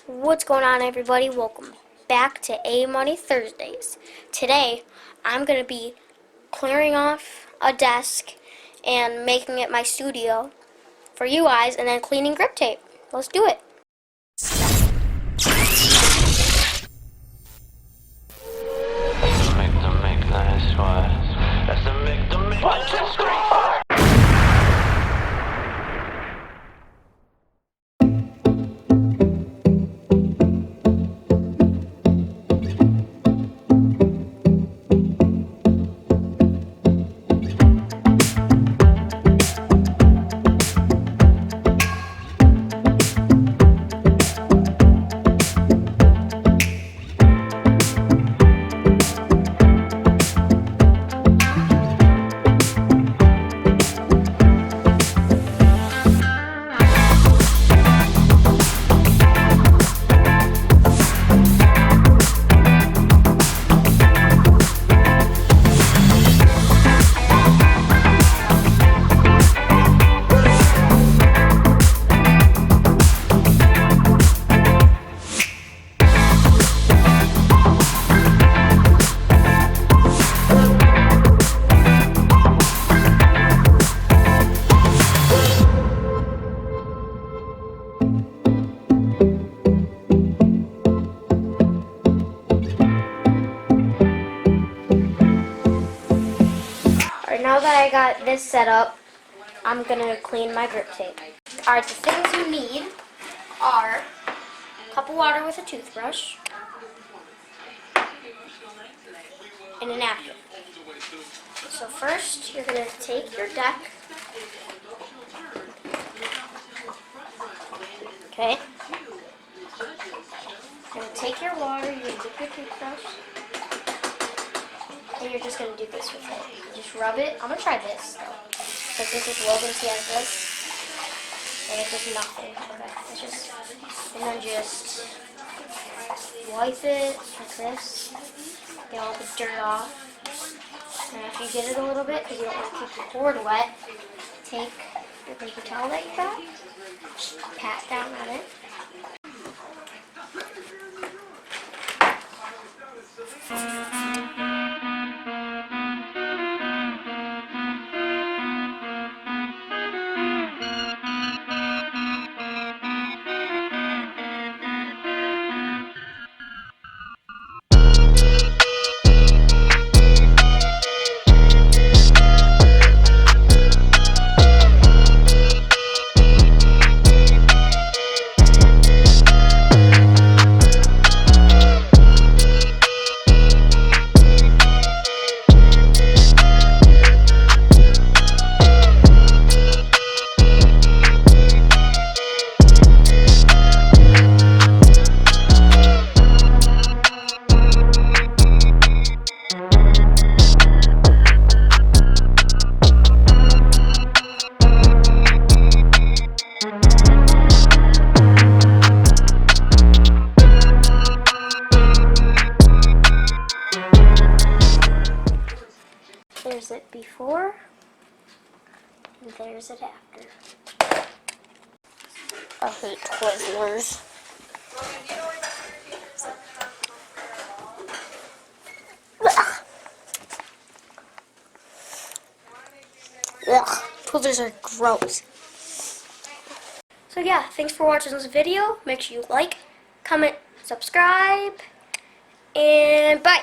What's going on, everybody? Welcome back to A Money Thursdays. Today, I'm going to be clearing off a desk and making it my studio for you guys, and then cleaning grip tape. Let's do it. McLennan Squad. That's the McLennan Squad. Now that I got this set up, I'm going to clean my grip tape. Alright, the things you need are a cup of water with a toothbrush and a napkin. So first, you're going to take your deck. Okay. You're going to take your water, you're going to take your toothbrush, and you're just going to do this with it. Just rub it. I'm going to try this, though. Because this is Logan's, he has this. And it's just nothing. Okay. It's just, and then just wipe it like this. Get all the dirt off. And after you get it a little bit, because you don't want to keep your board wet, take your paper towel that you got, just pat down on it. There's it before, and there's it after. I hate Twizzlers. Ugh, Twizzlers are gross. So yeah, thanks for watching this video. Make sure you like, comment, subscribe, and bye.